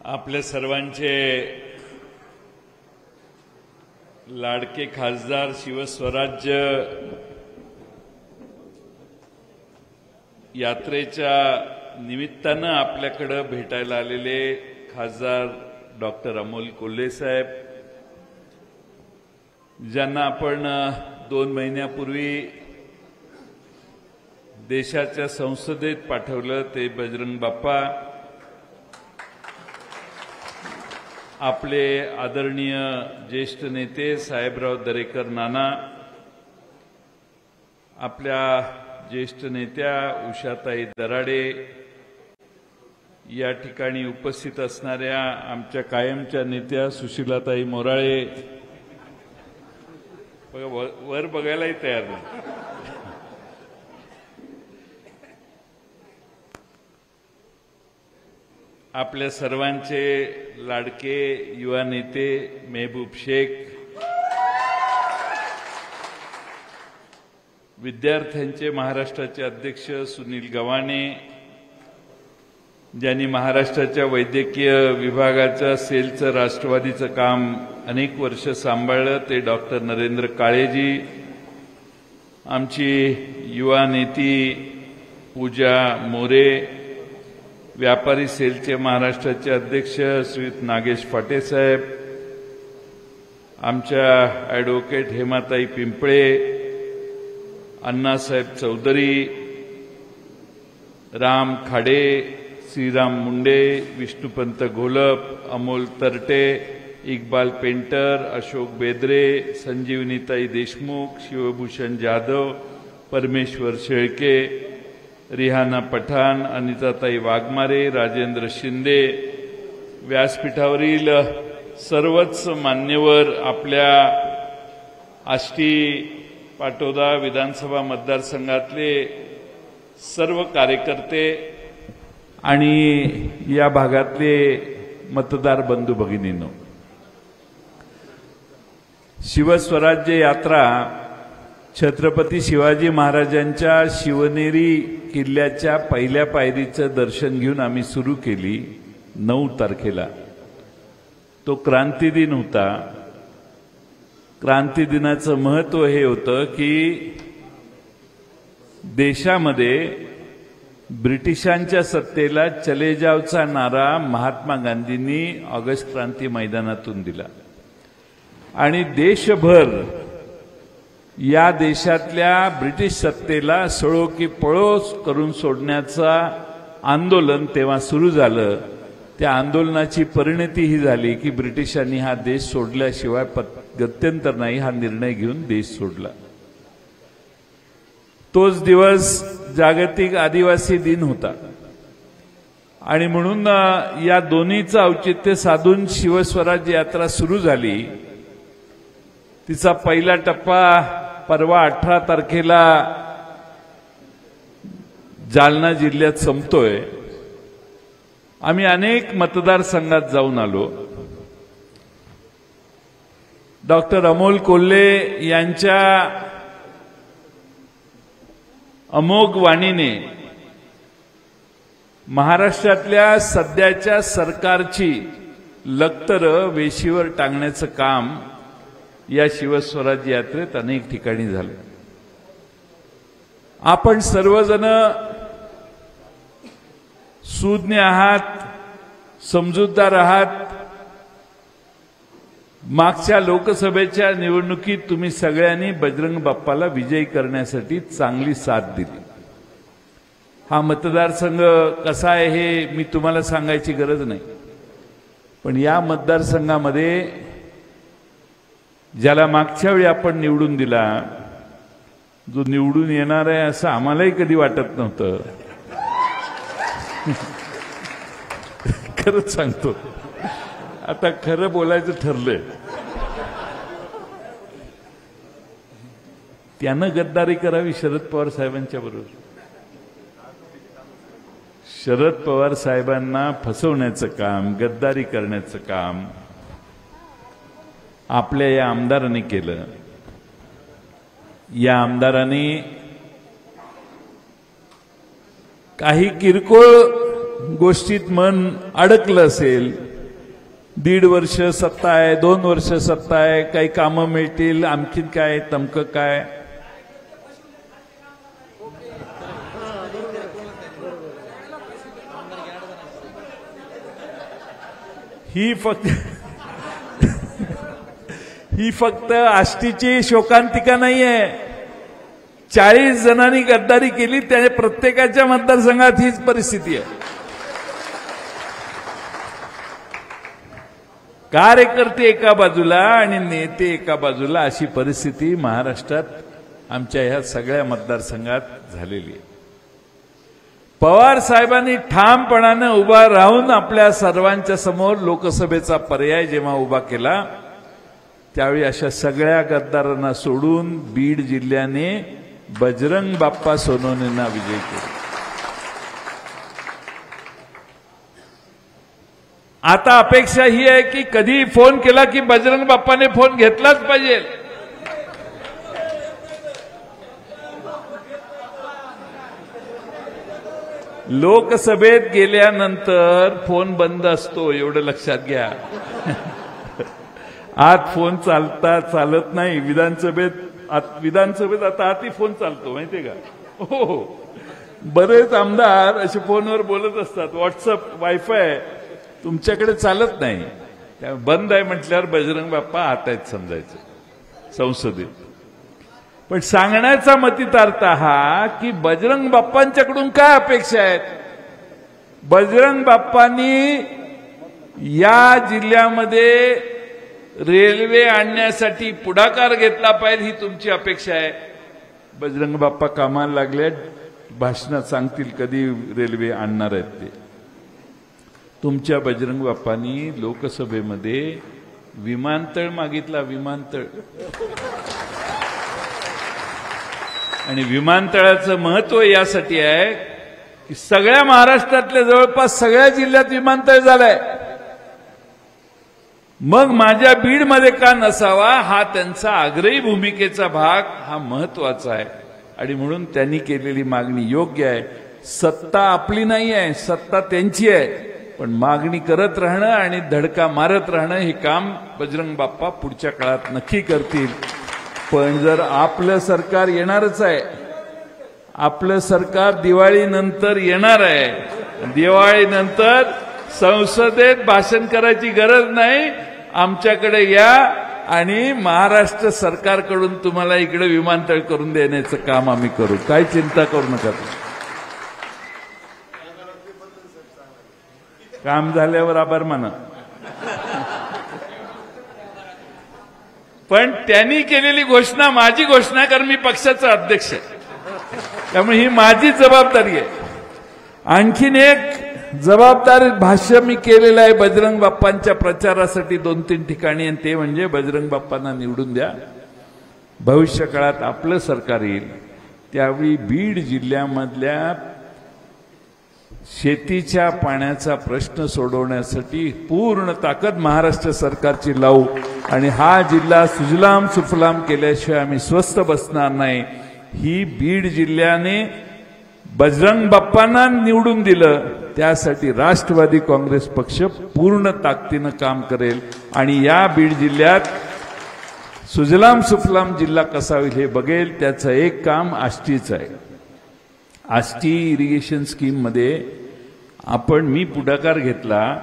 आपल्या सर्वांचे लाडके खासदार शिवस्वराज्य यात्रेच्या निमित्तानं आपल्याकडे भेटायला आलेले खासदार डॉक्टर अमोल कोल्हे साहेब, ज्यांना आपण 2 महिन्यापूर्वी देशाच्या संसदेत पाठवलं, ते बजरंग बाप्पा, आपले आदरणीय ज्येष्ठ नेते साहेबराव दरेकर नाना, आपल्या ज्येष्ठ नेत्या उषाताई दराडे, या ठिकाणी उपस्थित असणाऱ्या आमच्या कायमच्या नेत्या सुशीलाताई मोराळे, वर बघायलाही तयार नाही, आपल्या सर्वांचे लाडके युवा नेते मेहबूब शेख, विद्यार्थ्यांचे महाराष्ट्राचे अध्यक्ष सुनील गव्हाणे, ज्यांनी महाराष्ट्राच्या वैद्यकीय विभागाच्या सेलचं राष्ट्रवादीचं काम अनेक वर्ष सांभाळलं, ते डॉक्टर नरेंद्र काळेजी, आमची युवा नेती पूजा मोरे, व्यापारी सेलचे महाराष्ट्राचे अध्यक्ष श्रीयुत नागेश फाटे साहेब, आमच्या ॲडव्होकेट हेमाताई पिंपळे, अण्णासाहेब चौधरी, राम खाडे, श्रीराम मुंडे, विष्णुपंत घोलप, अमोल तरटे, इक्बाल पेंटर, अशोक बेदरे, संजीवनीताई देशमुख, शिवभूषण जाधव, परमेश्वर शेळके, रिहाना पठाण, अनिताताई वाघमारे, राजेंद्र शिंदे, व्यासपीठावरील सर्वच मान्यवर, आपल्या आष्टी पाटोदा विधानसभा मतदारसंघातले सर्व कार्यकर्ते आणि या भागातले मतदार बंधू भगिनींनो, शिवस्वराज्य यात्रा छत्रपती शिवाजी महाराजांच्या शिवनेरी किल्ल्याच्या पहिल्या पायरीचं दर्शन घेऊन आम्ही सुरू केली 9 तारखेला. तो क्रांती दिन होता. क्रांती दिनाचं महत्त्व हे होतं की देशामध्ये ब्रिटिशांच्या सत्तेला चले जावचा नारा महात्मा गांधींनी ऑगस्ट क्रांती मैदानातून दिला आणि देशभर या देशातल्या ब्रिटिश सत्तेला सळो की पळो करून सोडण्याचा आंदोलन तेव्हा सुरू झालं. त्या आंदोलनाची परिणती ही झाली की ब्रिटिशांनी हा देश सोडल्याशिवाय गत्यंतर नाही, हा निर्णय घेऊन देश सोडला. तोच दिवस जागतिक आदिवासी दिन होता आणि म्हणून या दोन्हीचं औचित्य साधून शिवस्वराज्य यात्रा सुरू झाली. तिचा पहिला टप्पा परवा 18 तारखेला जालना जिल्ह्यात संपतोय. आम्ही अनेक मतदारसंघात जाऊन आलो. डॉक्टर अमोल कोल्हे यांच्या अमोघ वाणीने महाराष्ट्रातल्या सध्याच्या सरकारची लखतरं वेशीवर टांगण्याचं काम या शिवस्वराज्य यात्रेत अनेक ठिकाणी झाले. आपण सर्वजण सुज्ञ आहात, समजूतदार आहात. मागच्या लोकसभेच्या निवडणुकीत तुम्ही सगळ्यांनी बजरंग बाप्पाला विजयी करण्यासाठी चांगली साथ दिली. हा मतदारसंघ कसा आहे हे मी तुम्हाला सांगायची गरज नाही, पण या मतदारसंघामध्ये ज्याला मागच्या वेळी आपण निवडून दिला, जो निवडून येणार आहे असं आम्हालाही कधी वाटत नव्हतं. खरंच सांगतो, आता खरं बोलायचं ठरलंय. त्यानं गद्दारी करावी शरद पवार साहेबांच्या बरोबर. शरद पवार साहेबांना फसवण्याचं काम, गद्दारी करण्याचं काम आपल्या या आमदारांनी केलं. या आमदारांनी काही किरकोळ गोष्टीत मन अडकलं असेल 1.5 वर्ष सत्ता आहे, 2 वर्ष सत्ता आहे, काही कामं मिळतील, आणखीन काय तमकं काय. ही फक्त आष्टीची शोकांतिका नाहीये. 40 जणांनी गद्दारी केली, त्याने प्रत्येकाच्या मतदारसंघात हीच परिस्थिती आहे. कार्यकर्ते एका बाजूला आणि नेते एका बाजूला, अशी परिस्थिती महाराष्ट्रात आमच्या ह्या सगळ्या मतदारसंघात झालेली आहे. पवार साहेबांनी ठामपणाने उभा राहून आपल्या सर्वांच्या समोर लोकसभेचा पर्याय जेव्हा उभा केला, त्यावेळी अशा सगळ्या गद्दारांना सोडून बीड जिल्ह्याने बजरंग बाप्पा सोनवणेंना विजयी केला. आता अपेक्षा ही आहे की कधी फोन केला की बजरंग बाप्पाने फोन घेतलाच पाहिजे. लोकसभेत गेल्यानंतर फोन बंद असतो, एवढं लक्षात घ्या. आत फोन चालत नाही. विधानसभेत आता आती फोन चालतो, माहितीये का? हो, बरेच आमदार असे फोनवर बोलत असतात. व्हॉट्सअप वायफाय तुमच्याकडे चालत नाही, त्यामुळे बंद आहे म्हटल्यावर बजरंग बाप्पा आत आहेत समजायचं संसदेत. पण सांगण्याचा मतितार्थ हा की बजरंग बाप्पांच्याकडून काय अपेक्षा आहेत. बजरंग बाप्पांनी या जिल्ह्यामध्ये रेल्वे आणण्यासाठी पुढाकार घेतला पाहिजे, ही तुमची अपेक्षा आहे. बजरंग बाप्पा कामाला लागले, भाषणात सांगतील कधी रेल्वे आणणार आहेत ते. तुमच्या बजरंग बाप्पांनी लोकसभेमध्ये विमानतळ मागितला, विमानतळ. आणि विमानतळाचं महत्व यासाठी आहे की सगळ्या महाराष्ट्रातल्या जवळपास सगळ्या जिल्ह्यात विमानतळ झालंय. मग माझ्या बीडमध्ये का नसावा, हा त्यांचा आग्रही भूमिकेचा भाग हा महत्वाचा आहे. आणि म्हणून त्यांनी केलेली मागणी योग्य आहे. सत्ता आपली नाही आहे, सत्ता त्यांची आहे. पण मागणी करत राहणं आणि धडका मारत राहणं हे काम बजरंग बाप्पा पुढच्या काळात नक्की करतील. पण जर आपलं सरकार येणारच आहे, आपलं सरकार दिवाळीनंतर येणार आहे. दिवाळीनंतर संसदेत भाषण करायची गरज नाही, आमच्याकडे या आणि महाराष्ट्र सरकारकडून तुम्हाला इकडे विमानतळ करून देण्याचं काम आम्ही करू. काही चिंता करू नका. काम झाल्यावर आभार माना. पण त्यांनी केलेली घोषणा माझी घोषणा, कारण मी पक्षाचा अध्यक्ष आहे, त्यामुळे ही माझी जबाबदारी आहे. आणखीन एक जबाबदार भाष्य मी केलेलं आहे बजरंग बाप्पांच्या प्रचारासाठी 2-3 ठिकाणी, आणि ते म्हणजे बजरंग बाप्पांना निवडून द्या. भविष्य काळात आपलं सरकार येईल, त्यावेळी बीड जिल्ह्यामधल्या शेतीच्या पाण्याचा प्रश्न सोडवण्यासाठी पूर्ण ताकद महाराष्ट्र सरकारची लावू. आणि हा जिल्हा सुजलाम सुफलाम केल्याशिवाय आम्ही स्वस्थ बसणार नाही. ही बीड जिल्ह्याने बजरंग बाप्पांना निवडून दिलं, त्यासाठी राष्ट्रवादी काँग्रेस पक्ष पूर्ण ताकदीनं काम करेल. आणि या बीड जिल्ह्यात सुजलाम सुफलाम जिल्हा कसा होईल हे बघेल. त्याचं एक काम आष्टीचं आहे. आष्टी इरिगेशन स्कीम मध्ये मी पुढाकार घेतला.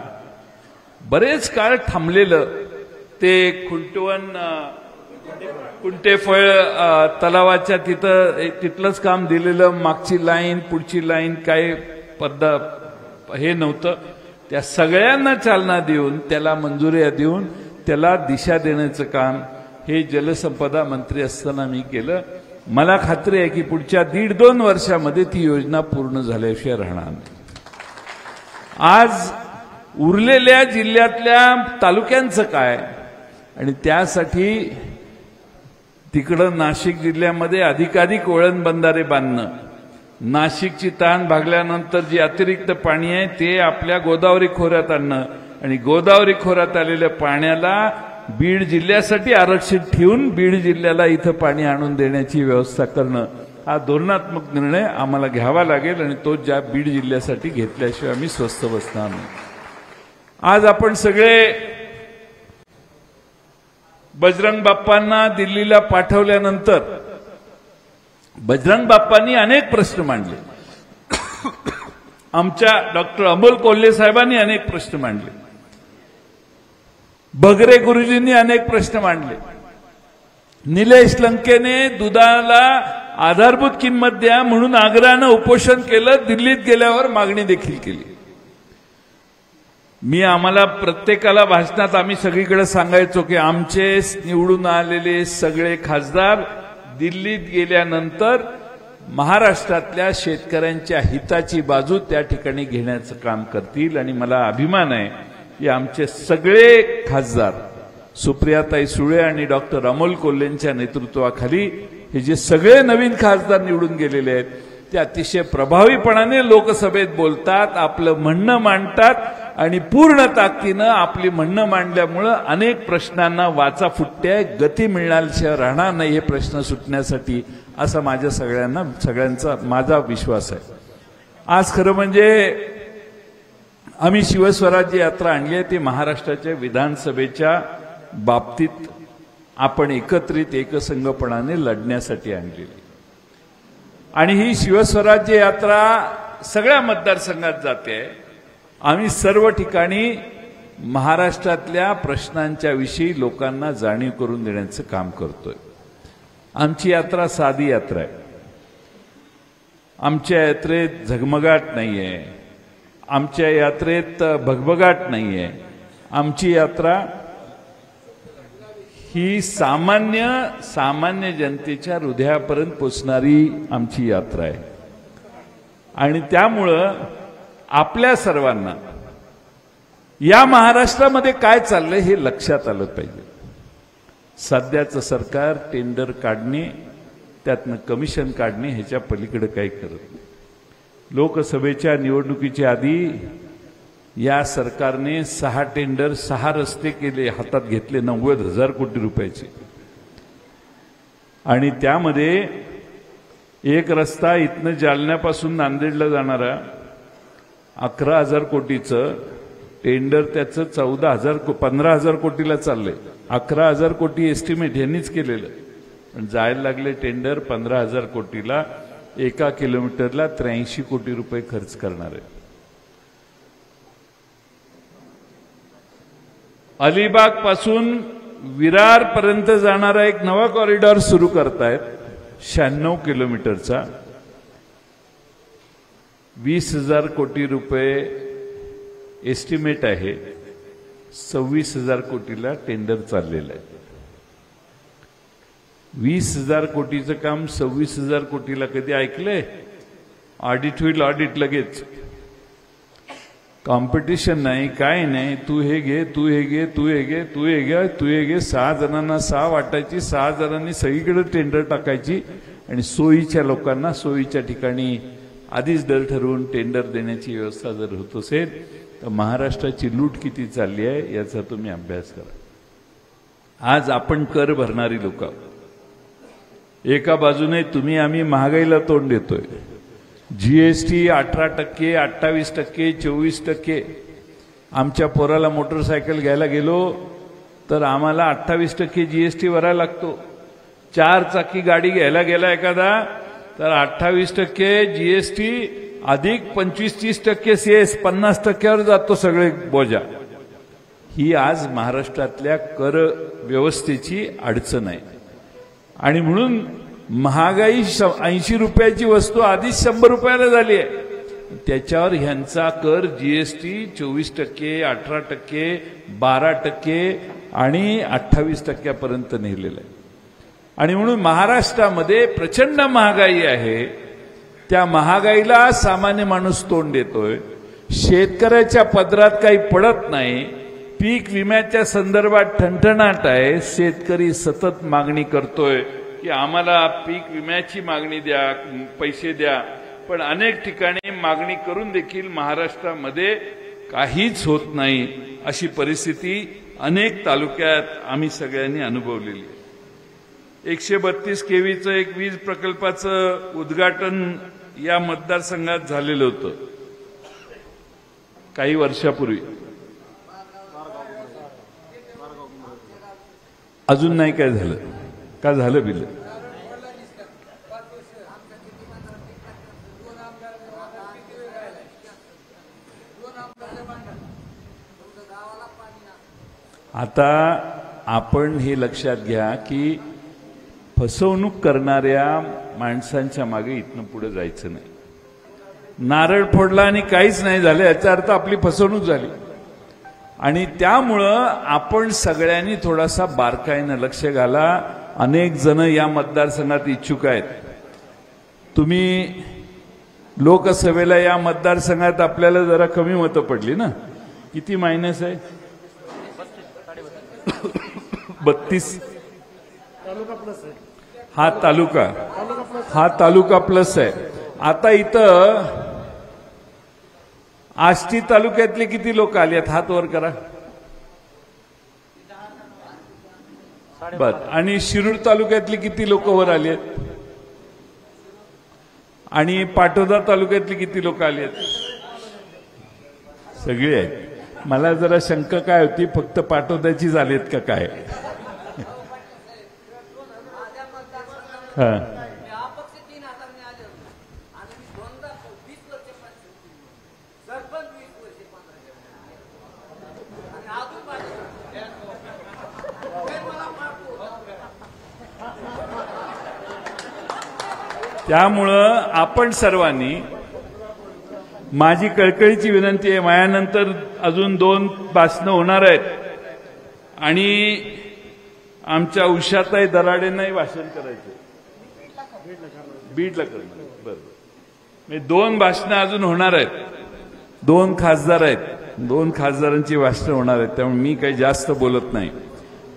बरेच काळ थांबलेलं ते कुंटेफळ तलावाच्या तिथलंच काम दिलेलं. मागची लाईन पुढची लाईन काय पद्धत हे नव्हतं. त्या सगळ्यांना चालना देऊन, त्याला मंजुऱ्या देऊन, त्याला दिशा देण्याचं काम हे जलसंपदा मंत्री असताना मी केलं. मला खात्री आहे की पुढच्या 1.5-2 वर्षामध्ये ती योजना पूर्ण झाल्याशिवाय राहणार नाही. आज उरलेल्या जिल्ह्यातल्या तालुक्यांचं काय, आणि त्यासाठी तिकडं नाशिक जिल्ह्यामध्ये अधिकाधिक वळण बंधारे बांधणं, नाशिकची ताण भागल्यानंतर जी अतिरिक्त पाणी आहे ते आपल्या गोदावरी खोऱ्यात आणणं, आणि गोदावरी खोऱ्यात आलेल्या पाण्याला बीड जिल्ह्यासाठी आरक्षित ठेवून बीड जिल्ह्याला इथं पाणी आणून देण्याची व्यवस्था करणं, हा धोरणात्मक निर्णय आम्हाला घ्यावा लागेल. आणि तो ज्या बीड जिल्ह्यासाठी घेतल्याशिवाय आम्ही स्वस्थ बसणार नाही. आज आपण सगळे बजरंग बाप्पांना दिल्लीला पाठवल्यानंतर बजरंग बाप्पांनी अनेक प्रश्न मांडले, आमच्या डॉक्टर अमोल कोल्हे साहेबांनी अनेक प्रश्न मांडले, भगरे गुरुजींनी अनेक प्रश्न मांडले, निलेश लंकेने दुधाला आधारभूत किंमत द्या म्हणून आग्रहानं उपोषण केलं, दिल्लीत गेल्यावर मागणी देखील केली. मी आम्हाला प्रत्येकाला भाषणात आम्ही सगळीकडे सांगायचो की आमचे निवडून आलेले सगळे खासदार दिल्लीत गेल्यानंतर महाराष्ट्रातल्या शेतकऱ्यांच्या हिताची बाजू त्या ठिकाणी घेण्याचं काम करतील. आणि मला अभिमान आहे की आमचे सगळे खासदार सुप्रियाताई सुळे आणि डॉक्टर अमोल कोल्हेंच्या नेतृत्वाखाली हे जे सगळे नवीन खासदार निवडून गेलेले आहेत ते अतिशय प्रभावीपणाने लोकसभेत बोलतात, आपलं म्हणणं मांडतात आणि पूर्ण ताकदीनं आपली म्हणणं मांडल्यामुळं अनेक प्रश्नांना वाचा फुटते, गती मिळण्याशिवाय राहणार नाही हे प्रश्न सुटण्यासाठी, असा माझ्या सगळ्यांचा माझा विश्वास आहे. आज खरं म्हणजे आम्ही शिवस्वराज्य यात्रा आणली आहे ती महाराष्ट्राच्या विधानसभेच्या बाबतीत आपण एकत्रित एकसंघपणाने लढण्यासाठी आणलेली. आणि ही शिवस्वराज्य यात्रा सगळ्या मतदारसंघात जाते. आम्ही सर्व ठिकाणी महाराष्ट्रातल्या प्रश्नांच्या विषयी लोकांना जाणीव करून देण्याचं काम करतोय. आमची यात्रा साधी यात्रा आहे. आमच्या यात्रेत झगमगाट नाहीये, आमच्या यात्रेत भगभगाट नाहीये. आमची यात्रा ही सामान्य जनतेच्या हृदयापर्यंत पोचणारी आमची यात्रा आहे. आणि त्यामुळं आपल्या सर्वांना या महाराष्ट्रामध्ये काय चाललंय हे लक्षात आलं पाहिजे. सध्याचं सरकार टेंडर काढणे, त्यातनं कमिशन काढणे ह्याच्या पलीकडे काही करत नाही. लोकसभेच्या निवडणुकीच्या आधी या सरकारने 6 टेंडर 6 रस्ते केले, हातात घेतले 90,000 कोटी रुपयाचे. आणि त्यामध्ये एक रस्ता इथनं जालन्यापासून नांदेडला जाणारा 11,000 कोटीचं टेंडर त्याचं 15,000 कोटीला चाललंय. 11,000 कोटी एस्टिमेट यांनीच केलेलं, पण जायला लागले टेंडर 15,000 कोटीला. 1 किलोमीटरला 83 कोटी रुपये खर्च करणार आहे. अलिबाग पासून विरार पर्यंत जाणारा एक नवा कॉरिडॉर सुरू करतायत 96 किलोमीटरचा. 20,000 कोटी रुपये एस्टिमेट आहे. 26,000 कोटीला टेंडर चाललेलं आहे. 20,000 कोटीचं काम 26,000 कोटीला कधी ऐकलंय? ऑडिट होईल, ऑडिट लगेच. कॉम्पिटिशन नाही, काय नाही. तू हे घे, तू हे घे, तू हे घे, तू हे घे, तू हे घे. 6 जणांना 6 वाटायची, 6 जणांनी सगळीकडे टेंडर टाकायची आणि सोयीच्या लोकांना सोयीच्या ठिकाणी आधीच दर ठरवून टेंडर देण्याची व्यवस्था जर होत असेल तर महाराष्ट्राची लूट किती चालली आहे याचा तुम्ही अभ्यास करा. आज आपण कर भरणारी लोक, एका बाजूने तुम्ही आम्ही महागाईला तोंड देतोय. जीएसटी 18%, 28%, 24%. आमच्या पोराला मोटरसायकल घ्यायला गेलो तर आम्हाला 28% जीएसटी भरायला लागतो. 4 चाकी गाडी घ्यायला गेला एखादा तर 28% जीएसटी अधिक 25-30% सेस, 50%वर जातो सगळे बोजा. ही आज महाराष्ट्रातल्या कर व्यवस्थेची अडचण आहे. आणि म्हणून महागाई 80 रुपयाची वस्तू आधीच 100 रुपयाला झाली आहे. त्याच्यावर ह्यांचा कर जीएसटी 24%, 18%, 12% आणि 28% नेलेला आहे. आणि म्हणून महाराष्ट्रामध्ये प्रचंड महागाई आहे. त्या महागाईला सामान्य माणूस तोंड देतोय. शेतकऱ्याच्या पदरात काही पडत नाही. पीक विम्याच्या संदर्भात ठणठणाट आहे. शेतकरी सतत मागणी करतोय की आम्हाला पीक विम्याची मागणी द्या, पैसे द्या. पण अनेक ठिकाणी मागणी करून देखील महाराष्ट्रामध्ये काहीच होत नाही. अशी परिस्थिती अनेक तालुक्यात आम्ही सगळ्यांनी अनुभवलेली आहे. 132 केव्हीचं एक वीज प्रकल्पाचं उद्घाटन या मतदारसंघात झालेलं होतं काही वर्षापूर्वी. अजून नाही काय झालं का? झालं बिल? आता आपण हे लक्षात घ्या की फसवणूक करणाऱ्या माणसांच्या मागे इथनं पुढे जायचं नाही. नारळ फोडला आणि काहीच नाही झालं याचा अर्थ आपली फसवणूक झाली. आणि त्यामुळं आपण सगळ्यांनी थोडासा बारकाईनं लक्ष घाला. अनेक जण या मतदारसंघात इच्छुक आहेत. तुम्ही लोकसभेला या मतदारसंघात आपल्याला जरा कमी मतं पडली ना? किती मायनस आहे? 32. हा तालुका प्लस आहे. आता इथं आष्टी तालुक्यातले किती लोक आले आहेत? हात वर करा. बर. आणि शिरूर तालुक्यातले किती लोक वर आले आहेत? आणि पाटोदा तालुक्यातली किती लोक आली आहेत? सगळे आहेत. मला जरा शंका काय होती, फक्त पाटोद्याची झालीत का काय? हा. त्यामुळं आपण सर्वांनी, माझी कळकळीची विनंती आहे, माझ्यानंतर अजून 2 भाषणं होणार आहेत आणि आमच्या उषाताई दराडेंनाही भाषण करायचं. बीडला करणार. बरोबर. 2 भाषणं अजून होणार आहेत. 2 खासदार आहेत. 2 खासदारांची भाषणं होणार आहेत. त्यामुळे मी काही जास्त बोलत नाही.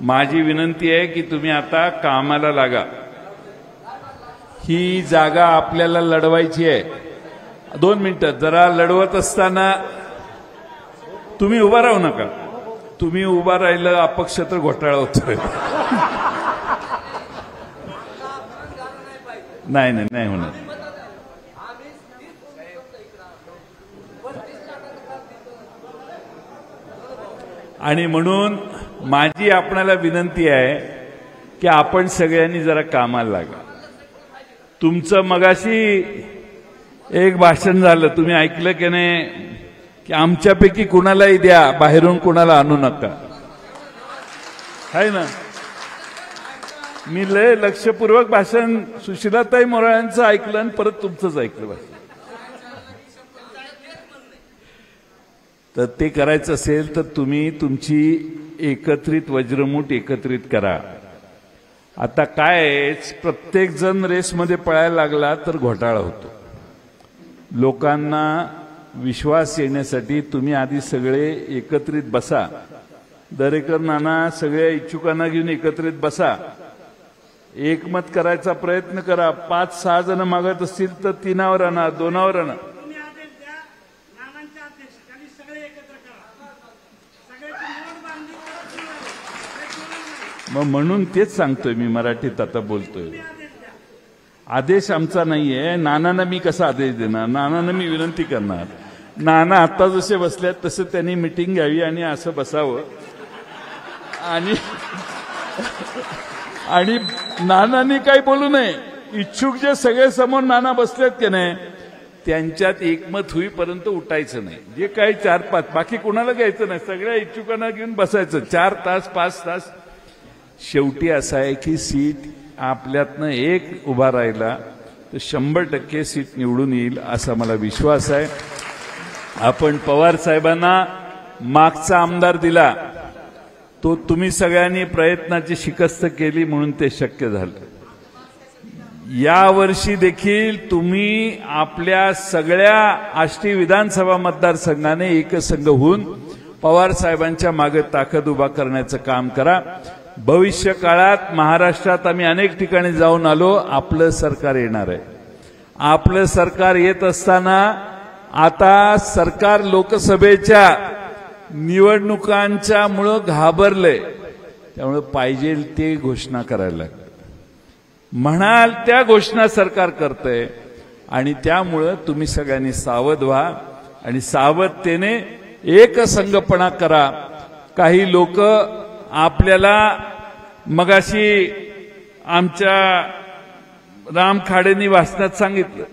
माझी विनंती आहे की तुम्ही आता कामाला लागा. ही जागा आपल्याला लढवायची आहे. 2 मिनिटं. जरा लढवत असताना तुम्ही उभा राहू नका. तुम्ही उभा राहिलं अपक्ष तर घोटाळा होतोय. नाही होणार. आणि म्हणून माझी आपणाला विनंती आहे की आपण सगळ्यांनी जरा कामाला लागा. तुमचं मगाशी एक भाषण झालं, तुम्ही ऐकलं की नाही, की आमच्यापैकी कुणालाही द्या, बाहेरून कुणाला आणू नका. आहे ना? मी लय लक्षपूर्वक भाषण सुशीलाताई मोराळ्यांचं ऐकलं आणि परत तुमचंच ऐकलं भाषण. तर ते करायचं असेल तर तुम्ही तुमची एकत्रित वज्रमूठ एकत्रित करा. आता काय, प्रत्येक जण रेसमध्ये पळायला लागला तर घोटाळा होतो. लोकांना विश्वास येण्यासाठी तुम्ही आधी सगळे एकत्रित बसा. दरेकर नाना सगळ्या इच्छुकांना घेऊन एकत्रित बसा. एकमत करायचा प्रयत्न करा. 5-6 जण मागत असतील तर 3वर आणा, 2वर आणा. मग म्हणून तेच सांगतोय मी, मराठीत आता बोलतोय. आदेश आमचा नाहीये. नानांना मी कसा आदेश देणार? नानांना मी विनंती करणार. नाना आता जसे बसल्यात तसं त्यांनी मिटिंग घ्यावी आणि असं बसावं. आणि नानांनी काही बोलू नये. इच्छुक जे सगळे समोर नाना बसलेत की नाही, त्यांच्यात एकमत होईपर्यंत उठायचं नाही. जे काही 4-5 बाकी कुणाला घ्यायचं नाही. सगळ्या इच्छुकांना घेऊन बसायचं 4 तास 5 तास. शेवटी असं आहे की सीट आपल्यातनं एक उभा राहिला तर 100% सीट निवडून येईल असा मला विश्वास आहे. आपण पवार साहेबांना मागचा आमदार दिला, तो तुम्ही सगळ्यांनी प्रयत्नाची शिकस्त केली म्हणून ते शक्य झालं. यावर्षी देखील तुम्ही आपल्या सगळ्या आष्टी विधानसभा मतदारसंघाने एकसंघ होऊन पवार साहेबांच्या मागे ताकद उभा करण्याचं काम करा. भविष्य काळात महाराष्ट्रात आम्ही अनेक ठिकाणी जाऊन आलो. आपलं सरकार येणार आहे. आपलं सरकार येत असताना आता सरकार लोकसभेच्या निवडणुकांच्या मुळे घाबरले. त्यामुळे पाहिजे ते घोषणा करायला लागतात. म्हणाल त्या घोषणा सरकार करतंय. आणि त्यामुळे तुम्ही सगळ्यांनी सावध व्हा आणि सावधतेने एकसंघपणा करा. काही लोक आपल्याला मगाशी आमच्या राम खाडेंनी भाषणात सांगितलं,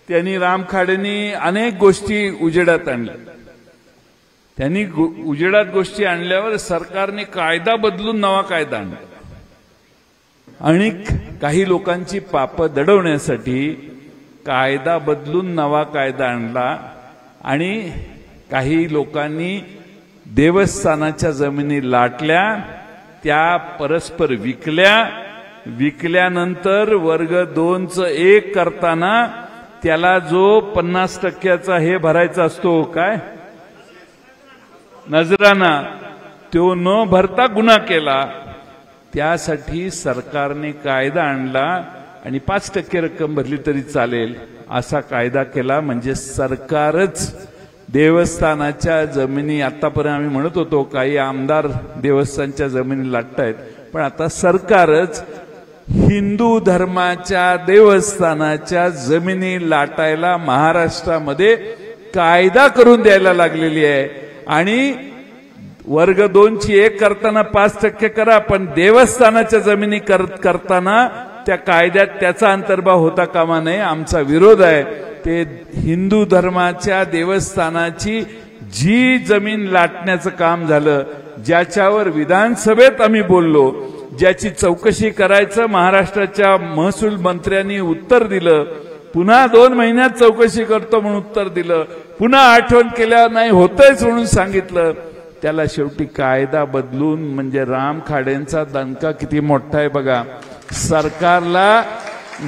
त्यांनी राम खाडेंनी अनेक गोष्टी उजेडात आणल्या. त्यांनी उजेडात गोष्टी आणल्यावर सरकारने कायदा बदलून नवा कायदा आणला आणि काही लोकांची पापं दडवण्यासाठी कायदा बदलून नवा कायदा आणला आणि काही लोकांनी देवस्थानाच्या जमिनी लाटल्या, त्या परस्पर विकल्यानंतर वर्ग 2चं 1 करताना त्याला जो 50% हे भरायचा असतो, काय नजराना, तो न भरता गुन्हा केला. त्यासाठी सरकारने कायदा आणला आणि 5% रक्कम भरली तरी चालेल असा कायदा केला. म्हणजे सरकारच देवस्थानाच्या जमिनी, आतापर्यंत आम्ही म्हणत होतो काही आमदार देवस्थानच्या जमिनी लाटतायत, पण आता सरकारच हिंदू धर्माच्या देवस्थानाच्या जमिनी लाटायला महाराष्ट्रामध्ये कायदा करून द्यायला लागलेली आहे. आणि वर्ग 2ची 1 करताना 5% करा, पण देवस्थानाच्या जमिनी करताना त्या कायद्यात त्याचा अंतर्भाव होता कामा नये. आमचा विरोध आहे. ते हिंदू धर्माच्या देवस्थानाची जी जमीन लाटण्याचं काम झालं, ज्याच्यावर विधानसभेत आम्ही बोललो, ज्याची चौकशी करायचं महाराष्ट्राच्या महसूल मंत्र्यांनी उत्तर दिलं, पुन्हा 2 महिन्यात चौकशी करतो म्हणून उत्तर दिलं, पुन्हा आठवण केल्यावर नाही होतच म्हणून सांगितलं, त्याला शेवटी कायदा बदलून, म्हणजे राम खाडेंचा दणका किती मोठा आहे बघा. सरकारला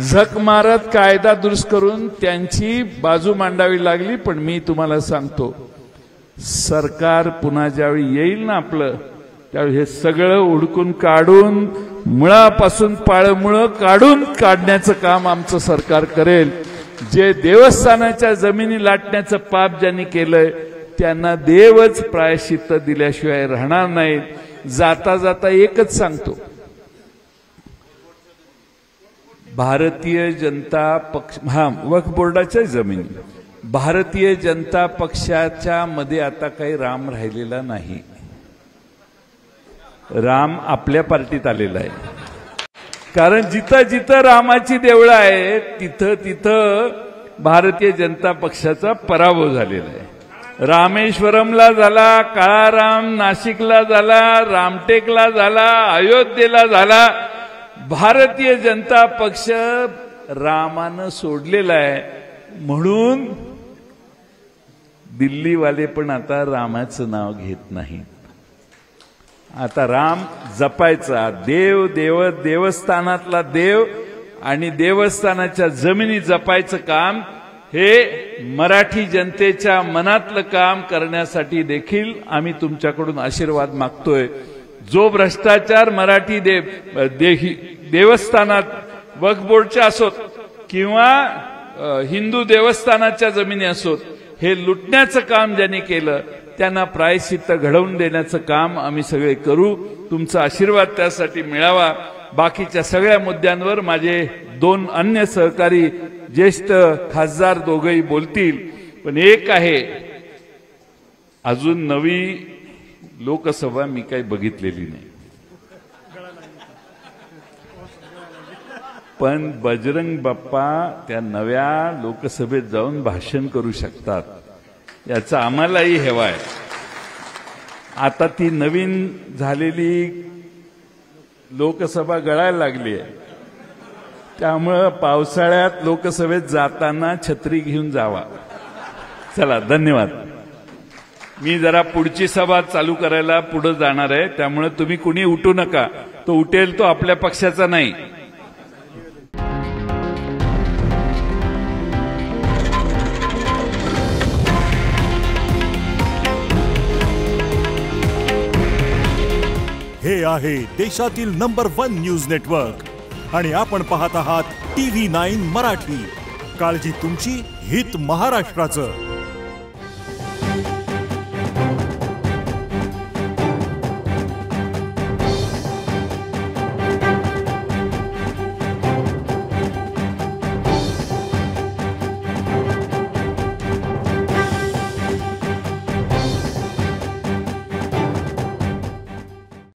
झक मारत कायदा दुरुस्त करून त्यांची बाजू मांडावी लागली. पण मी तुम्हाला सांगतो, सरकार पुन्हा ज्यावेळी येईल ना आपलं, त्यावेळी हे सगळं उडकून काढून मुळापासून पाळमुळं काढण्याचं काम आमचं सरकार करेल. जे देवस्थानाच्या जमिनी लाटण्याचं पाप ज्यांनी केलंय त्यांना देवच प्रायश्चित्त दिल्याशिवाय राहणार नाहीत. जाता जाता एकच सांगतो, भारतीय जनता पक्ष, वक्फ बोर्डाच्या जमिनी, भारतीय जनता पक्षाच्या मध्ये आता काही राम राहिलेला नाही. राम आपल्या पार्टीत आलेला आहे. कारण जिथं जिथं रामाची देवळं आहे तिथं भारतीय जनता पक्षाचा पराभव झालेला आहे. रामेश्वरमला झाला, काळाराम नाशिकला झाला, रामटेकला झाला, अयोध्येला झाला. भारतीय जनता पक्ष रामानं सोडलेला आहे. म्हणून दिल्लीवाले पण आता रामाचं नाव घेत नाही. आता राम जपायचा, देवस्थानातला देव आणि देवस्थानाच्या जमिनी जपायचं काम हे मराठी जनतेच्या मनातलं काम करण्यासाठी देखील आम्ही तुमच्याकडून आशीर्वाद मागतोय. जो भ्रष्टाचार मराठी देवस्थानात वक्फ बोर्डच्या असोत किंवा हिंदू देवस्थानाच्या जमिनी असोत, हे लुटण्याचं काम ज्यांनी केलं त्यांना प्रायश्चित्त घडवून देण्याचं काम आम्ही सगळे करू. तुमचा आशीर्वाद त्यासाठी मिळावा. बाकीच्या सगळ्या मुद्द्यांवर माझे 2 अन्य सहकारी ज्येष्ठ खासदार दोघंही बोलतील. पण एक आहे, अजून नवी लोकसभा मी काही बघितलेली नाही, पण बजरंग बाप्पा त्या नव्या लोकसभेत जाऊन भाषण करू शकतात, याचा आम्हालाही हेवा आहे. आता ती नवीन झालेली लोकसभा गळायला लागली आहे, त्यामुळं पावसाळ्यात लोकसभेत जाताना छत्री घेऊन जावा. चला, धन्यवाद. मी जरा पुढची सभा चालू करायला पुढे जाणार आहे, त्यामुळे तुम्ही कुणी उठू नका. तो उठेल तो आपल्या पक्षाचा नाही. हे आहे देशातील नंबर 1 न्यूज नेटवर्क आणि आपण पाहत आहात TV9 मराठी. काळजी तुमची, हित महाराष्ट्राचं.